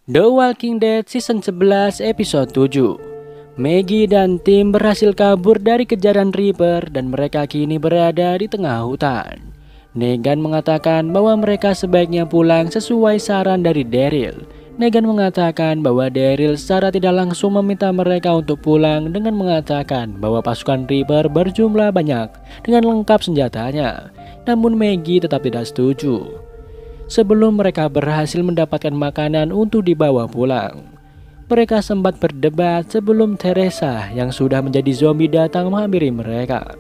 The Walking Dead Season 11 Episode 7. Maggie dan tim berhasil kabur dari kejaran Reaper dan mereka kini berada di tengah hutan. Negan mengatakan bahwa mereka sebaiknya pulang sesuai saran dari Daryl. Negan mengatakan bahwa Daryl secara tidak langsung meminta mereka untuk pulang dengan mengatakan bahwa pasukan Reaper berjumlah banyak dengan lengkap senjatanya. Namun Maggie tetap tidak setuju. Sebelum mereka berhasil mendapatkan makanan untuk dibawa pulang, mereka sempat berdebat sebelum Teresa yang sudah menjadi zombie datang menghampiri mereka.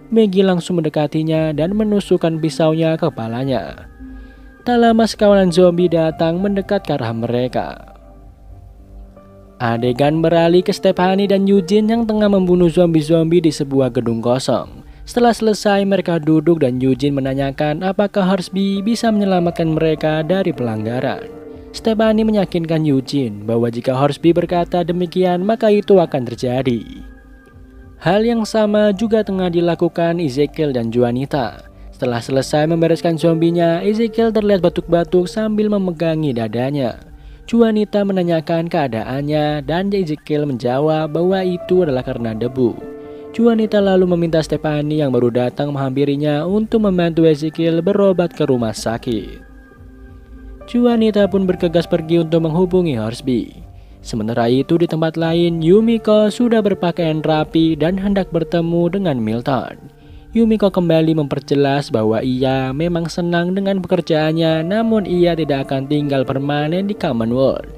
Maggie langsung mendekatinya dan menusukkan pisaunya ke kepalanya. Tak lama sekawanan zombie datang mendekat ke arah mereka. Adegan beralih ke Stephanie dan Eugene yang tengah membunuh zombie-zombie di sebuah gedung kosong. Setelah selesai, mereka duduk dan Eugene menanyakan apakah Hornsby bisa menyelamatkan mereka dari pelanggaran. Stephanie meyakinkan Eugene bahwa jika Hornsby berkata demikian, maka itu akan terjadi. Hal yang sama juga tengah dilakukan Ezekiel dan Juanita. Setelah selesai membereskan zombinya, Ezekiel terlihat batuk-batuk sambil memegangi dadanya. Juanita menanyakan keadaannya dan Ezekiel menjawab bahwa itu adalah karena debu. Juanita lalu meminta Stephanie yang baru datang menghampirinya untuk membantu Ezekiel berobat ke rumah sakit. Juanita pun bergegas pergi untuk menghubungi Hornsby. Sementara itu di tempat lain, Yumiko sudah berpakaian rapi dan hendak bertemu dengan Milton. Yumiko kembali memperjelas bahwa ia memang senang dengan pekerjaannya, namun ia tidak akan tinggal permanen di Commonwealth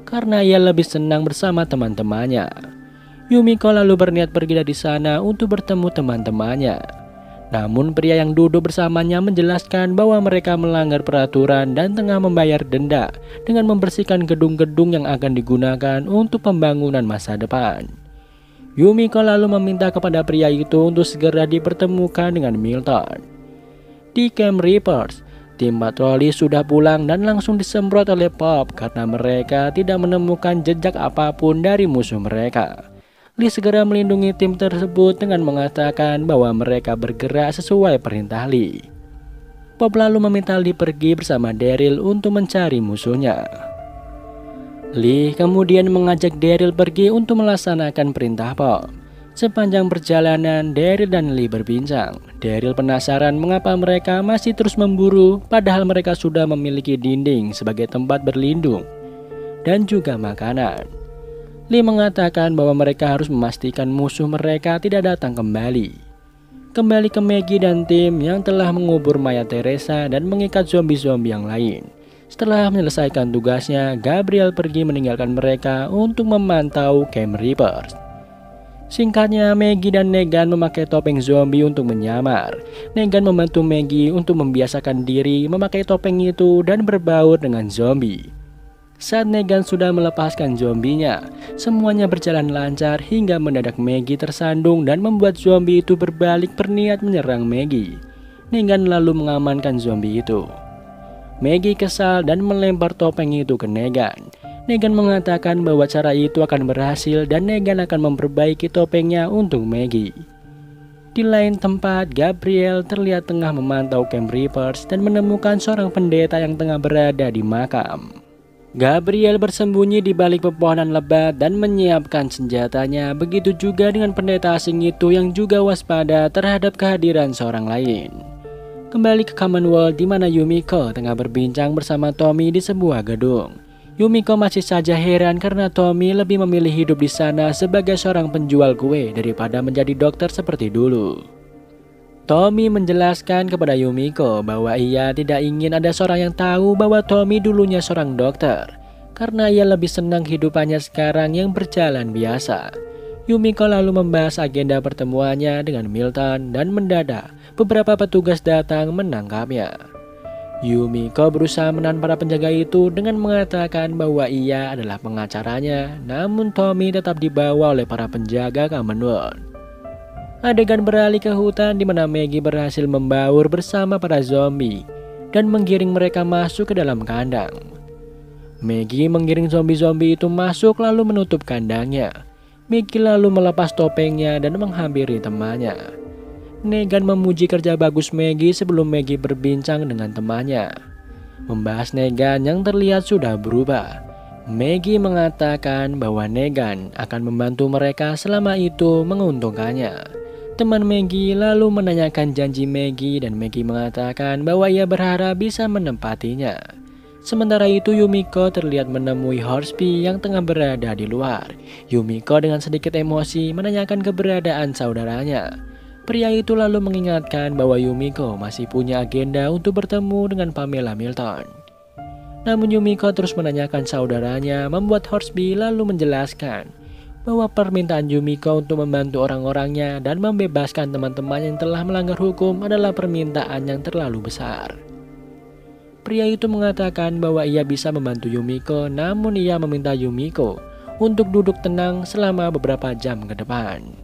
karena ia lebih senang bersama teman-temannya. Yumiko lalu berniat pergi dari sana untuk bertemu teman-temannya. Namun pria yang duduk bersamanya menjelaskan bahwa mereka melanggar peraturan dan tengah membayar denda dengan membersihkan gedung-gedung yang akan digunakan untuk pembangunan masa depan. Yumiko lalu meminta kepada pria itu untuk segera dipertemukan dengan Milton. Di Camp Reapers, tim patroli sudah pulang dan langsung disemprot oleh Pop karena mereka tidak menemukan jejak apapun dari musuh mereka. Lee segera melindungi tim tersebut dengan mengatakan bahwa mereka bergerak sesuai perintah Lee. Pop lalu meminta Lee pergi bersama Daryl untuk mencari musuhnya. Lee kemudian mengajak Daryl pergi untuk melaksanakan perintah Pop. Sepanjang perjalanan, Daryl dan Lee berbincang. Daryl penasaran mengapa mereka masih terus memburu padahal mereka sudah memiliki dinding sebagai tempat berlindung dan juga makanan. Lee mengatakan bahwa mereka harus memastikan musuh mereka tidak datang kembali. Kembali ke Maggie dan tim yang telah mengubur mayat Teresa dan mengikat zombie-zombie yang lain. Setelah menyelesaikan tugasnya, Gabriel pergi meninggalkan mereka untuk memantau Camp Reapers. Singkatnya, Maggie dan Negan memakai topeng zombie untuk menyamar. Negan membantu Maggie untuk membiasakan diri memakai topeng itu dan berbaur dengan zombie. Saat Negan sudah melepaskan zombinya, semuanya berjalan lancar hingga mendadak Maggie tersandung dan membuat zombie itu berbalik berniat menyerang Maggie. Negan lalu mengamankan zombie itu. Maggie kesal dan melempar topeng itu ke Negan. Negan mengatakan bahwa cara itu akan berhasil dan Negan akan memperbaiki topengnya untuk Maggie. Di lain tempat, Gabriel terlihat tengah memantau Camp Reapers dan menemukan seorang pendeta yang tengah berada di makam. Gabriel bersembunyi di balik pepohonan lebat dan menyiapkan senjatanya. Begitu juga dengan pendeta asing itu yang juga waspada terhadap kehadiran seorang lain. Kembali ke Commonwealth di mana Yumiko tengah berbincang bersama Tommy di sebuah gedung. Yumiko masih saja heran karena Tommy lebih memilih hidup di sana sebagai seorang penjual kue daripada menjadi dokter seperti dulu. Tommy menjelaskan kepada Yumiko bahwa ia tidak ingin ada seorang yang tahu bahwa Tommy dulunya seorang dokter, karena ia lebih senang hidupannya sekarang yang berjalan biasa. Yumiko lalu membahas agenda pertemuannya dengan Milton dan mendadak beberapa petugas datang menangkapnya. Yumiko berusaha menahan para penjaga itu dengan mengatakan bahwa ia adalah pengacaranya, namun Tommy tetap dibawa oleh para penjaga Commonwealth. Adegan beralih ke hutan di mana Maggie berhasil membaur bersama para zombie dan menggiring mereka masuk ke dalam kandang. Maggie menggiring zombie-zombie itu masuk lalu menutup kandangnya. Maggie lalu melepas topengnya dan menghampiri temannya. Negan memuji kerja bagus Maggie sebelum Maggie berbincang dengan temannya. Membahas Negan yang terlihat sudah berubah. Maggie mengatakan bahwa Negan akan membantu mereka selama itu menguntungkannya. Teman Maggie lalu menanyakan janji Maggie dan Maggie mengatakan bahwa ia berharap bisa menempatinya. Sementara itu Yumiko terlihat menemui Horsepi yang tengah berada di luar. Yumiko dengan sedikit emosi menanyakan keberadaan saudaranya. Pria itu lalu mengingatkan bahwa Yumiko masih punya agenda untuk bertemu dengan Pamela Milton. Namun Yumiko terus menanyakan saudaranya, membuat Horsepi lalu menjelaskan bahwa permintaan Yumiko untuk membantu orang-orangnya dan membebaskan teman-teman yang telah melanggar hukum adalah permintaan yang terlalu besar. Pria itu mengatakan bahwa ia bisa membantu Yumiko, namun ia meminta Yumiko untuk duduk tenang selama beberapa jam ke depan.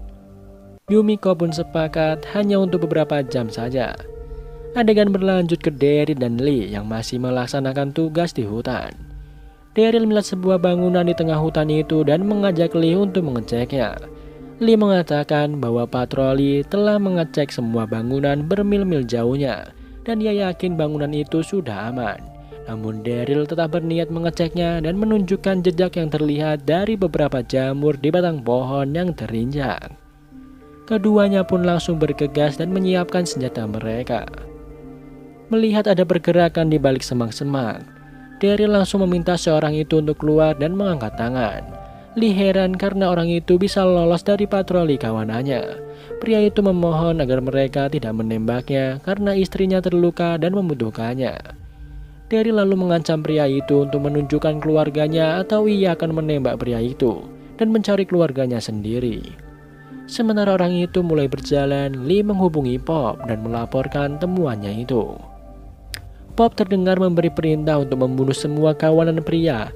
Yumiko pun sepakat hanya untuk beberapa jam saja. Adegan berlanjut ke Daryl dan Lee yang masih melaksanakan tugas di hutan. Daryl melihat sebuah bangunan di tengah hutan itu dan mengajak Lee untuk mengeceknya. Lee mengatakan bahwa patroli telah mengecek semua bangunan bermil-mil jauhnya dan ia yakin bangunan itu sudah aman. Namun Daryl tetap berniat mengeceknya dan menunjukkan jejak yang terlihat dari beberapa jamur di batang pohon yang terinjak. Keduanya pun langsung bergegas dan menyiapkan senjata mereka. Melihat ada pergerakan di balik semak-semak, Daryl langsung meminta seorang itu untuk keluar dan mengangkat tangan. Lee heran karena orang itu bisa lolos dari patroli kawanannya. Pria itu memohon agar mereka tidak menembaknya karena istrinya terluka dan membutuhkannya. Daryl lalu mengancam pria itu untuk menunjukkan keluarganya atau ia akan menembak pria itu dan mencari keluarganya sendiri. Sementara orang itu mulai berjalan, Lee menghubungi Pop dan melaporkan temuannya itu. Pop terdengar memberi perintah untuk membunuh semua kawanan pria.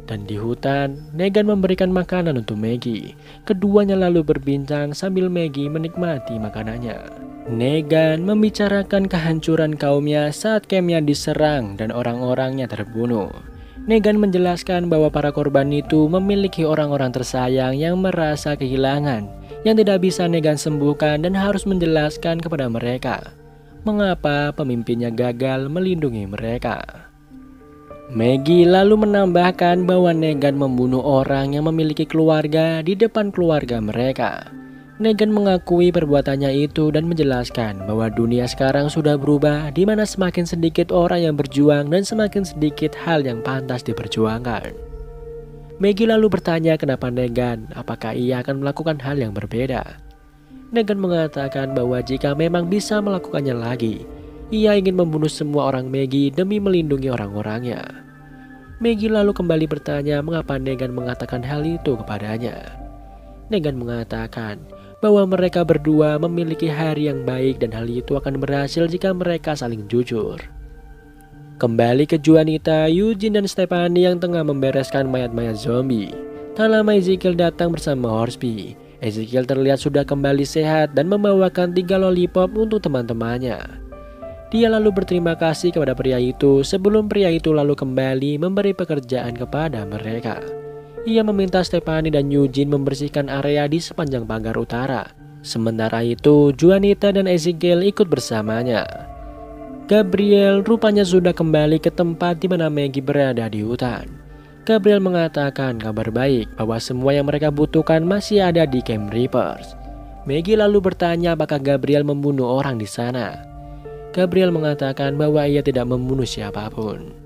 Dan di hutan, Negan memberikan makanan untuk Maggie. Keduanya lalu berbincang sambil Maggie menikmati makanannya. Negan membicarakan kehancuran kaumnya saat campnya diserang dan orang-orangnya terbunuh. Negan menjelaskan bahwa para korban itu memiliki orang-orang tersayang yang merasa kehilangan, yang tidak bisa Negan sembuhkan dan harus menjelaskan kepada mereka mengapa pemimpinnya gagal melindungi mereka. Maggie lalu menambahkan bahwa Negan membunuh orang yang memiliki keluarga di depan keluarga mereka. Negan mengakui perbuatannya itu dan menjelaskan bahwa dunia sekarang sudah berubah, di mana semakin sedikit orang yang berjuang dan semakin sedikit hal yang pantas diperjuangkan. Maggie lalu bertanya kenapa Negan, apakah ia akan melakukan hal yang berbeda. Negan mengatakan bahwa jika memang bisa melakukannya lagi, ia ingin membunuh semua orang Maggie demi melindungi orang-orangnya. Maggie lalu kembali bertanya mengapa Negan mengatakan hal itu kepadanya. Negan mengatakan bahwa mereka berdua memiliki hari yang baik dan hal itu akan berhasil jika mereka saling jujur. Kembali ke Juanita, Eugene dan Stephanie yang tengah membereskan mayat-mayat zombie. Tak lama Ezekiel datang bersama Horsepi. Ezekiel terlihat sudah kembali sehat dan membawakan 3 lollipop untuk teman-temannya. Dia lalu berterima kasih kepada pria itu sebelum pria itu lalu kembali memberi pekerjaan kepada mereka. Ia meminta Stephanie dan Eugene membersihkan area di sepanjang pagar utara. Sementara itu, Juanita dan Ezekiel ikut bersamanya. Gabriel rupanya sudah kembali ke tempat di mana Maggie berada di hutan. Gabriel mengatakan kabar baik bahwa semua yang mereka butuhkan masih ada di Camp Reapers. Maggie lalu bertanya apakah Gabriel membunuh orang di sana. Gabriel mengatakan bahwa ia tidak membunuh siapapun.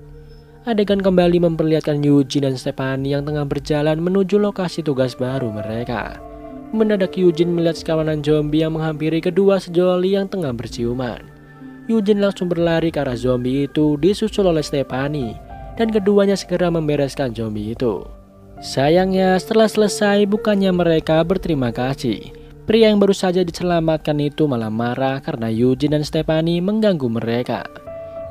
Adegan kembali memperlihatkan Eugene dan Stephanie yang tengah berjalan menuju lokasi tugas baru mereka. Mendadak Eugene melihat sekawanan zombie yang menghampiri kedua sejoli yang tengah berciuman. Eugene langsung berlari ke arah zombie itu disusul oleh Stephanie. Dan keduanya segera membereskan zombie itu. Sayangnya setelah selesai bukannya mereka berterima kasih. Pria yang baru saja diselamatkan itu malah marah karena Eugene dan Stephanie mengganggu mereka.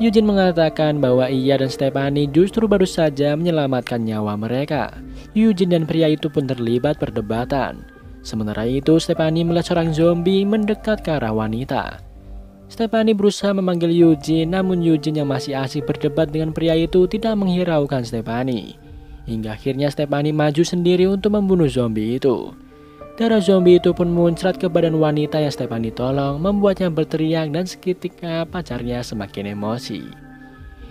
Eugene mengatakan bahwa ia dan Stephanie justru baru saja menyelamatkan nyawa mereka. Eugene dan pria itu pun terlibat perdebatan. Sementara itu Stephanie melihat seorang zombie mendekat ke arah wanita. Stephanie berusaha memanggil Eugene, namun Eugene yang masih asik berdebat dengan pria itu tidak menghiraukan Stephanie. Hingga akhirnya Stephanie maju sendiri untuk membunuh zombie itu. Darah zombie itu pun muncrat ke badan wanita yang Stephanie tolong, membuatnya berteriak dan seketika pacarnya semakin emosi.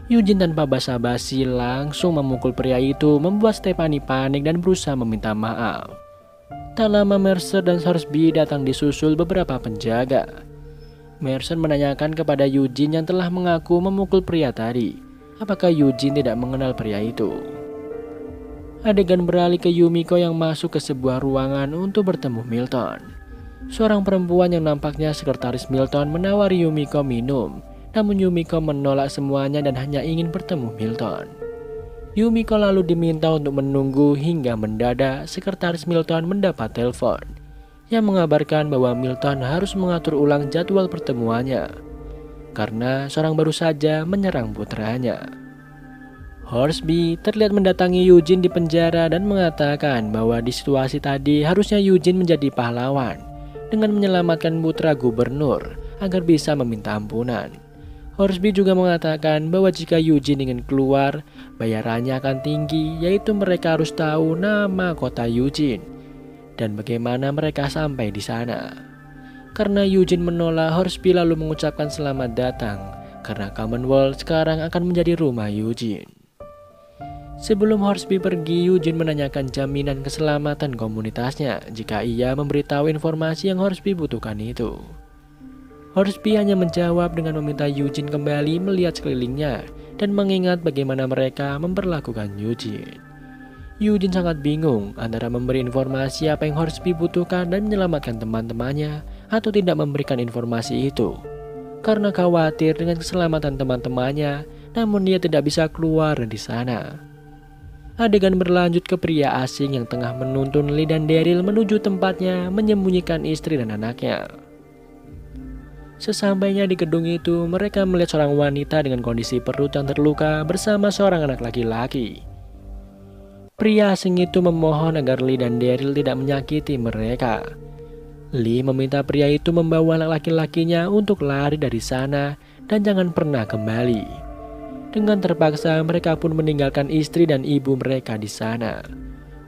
Eugene tanpa basa-basi langsung memukul pria itu, membuat Stephanie panik dan berusaha meminta maaf. Tak lama Mercer dan Horsby datang disusul beberapa penjaga. Mercer menanyakan kepada Eugene yang telah mengaku memukul pria tadi, apakah Eugene tidak mengenal pria itu. Adegan beralih ke Yumiko yang masuk ke sebuah ruangan untuk bertemu Milton. Seorang perempuan yang nampaknya sekretaris Milton menawari Yumiko minum. Namun Yumiko menolak semuanya dan hanya ingin bertemu Milton. Yumiko lalu diminta untuk menunggu hingga mendadak sekretaris Milton mendapat telepon yang mengabarkan bahwa Milton harus mengatur ulang jadwal pertemuannya karena seorang baru saja menyerang putranya. Horsby terlihat mendatangi Eugene di penjara dan mengatakan bahwa di situasi tadi harusnya Eugene menjadi pahlawan dengan menyelamatkan putra gubernur agar bisa meminta ampunan. Horsby juga mengatakan bahwa jika Eugene ingin keluar, bayarannya akan tinggi, yaitu mereka harus tahu nama kota Eugene dan bagaimana mereka sampai di sana. Karena Eugene menolak, Horsby lalu mengucapkan selamat datang karena Commonwealth sekarang akan menjadi rumah Eugene. Sebelum Horsby pergi, Eugene menanyakan jaminan keselamatan komunitasnya jika ia memberitahu informasi yang Horsby butuhkan itu. Horsby hanya menjawab dengan meminta Eugene kembali melihat sekelilingnya dan mengingat bagaimana mereka memperlakukan Eugene. Eugene sangat bingung antara memberi informasi apa yang Horsby butuhkan dan menyelamatkan teman-temannya atau tidak memberikan informasi itu. Karena khawatir dengan keselamatan teman-temannya, namun dia tidak bisa keluar dari sana. Adegan berlanjut ke pria asing yang tengah menuntun Lee dan Daryl menuju tempatnya menyembunyikan istri dan anaknya. Sesampainya di gedung itu, mereka melihat seorang wanita dengan kondisi perut yang terluka bersama seorang anak laki-laki. Pria asing itu memohon agar Lee dan Daryl tidak menyakiti mereka. Lee meminta pria itu membawa anak laki-lakinya untuk lari dari sana dan jangan pernah kembali. Dengan terpaksa, mereka pun meninggalkan istri dan ibu mereka di sana.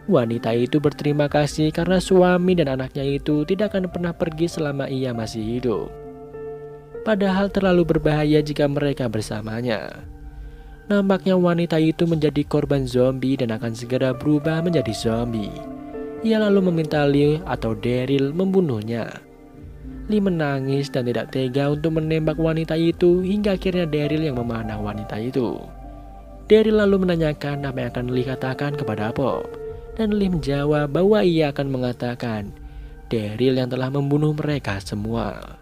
Wanita itu berterima kasih karena suami dan anaknya itu tidak akan pernah pergi selama ia masih hidup. Padahal terlalu berbahaya jika mereka bersamanya. Nampaknya wanita itu menjadi korban zombie dan akan segera berubah menjadi zombie. Ia lalu meminta Lee atau Daryl membunuhnya. Lee menangis dan tidak tega untuk menembak wanita itu hingga akhirnya Daryl yang memanah wanita itu. Daryl lalu menanyakan apa yang akan Lee katakan kepada Pop. Dan Lee menjawab bahwa ia akan mengatakan Daryl yang telah membunuh mereka semua.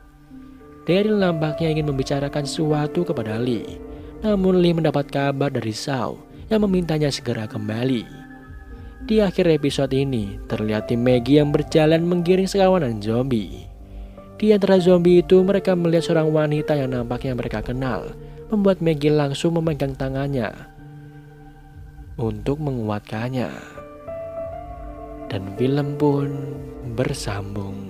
Daryl nampaknya ingin membicarakan sesuatu kepada Lee. Namun Lee mendapat kabar dari Shaw yang memintanya segera kembali. Di akhir episode ini, terlihat tim Maggie yang berjalan menggiring sekawanan zombie. Di antara zombie itu, mereka melihat seorang wanita yang nampaknya mereka kenal, membuat Maggie langsung memegang tangannya untuk menguatkannya. Dan film pun bersambung.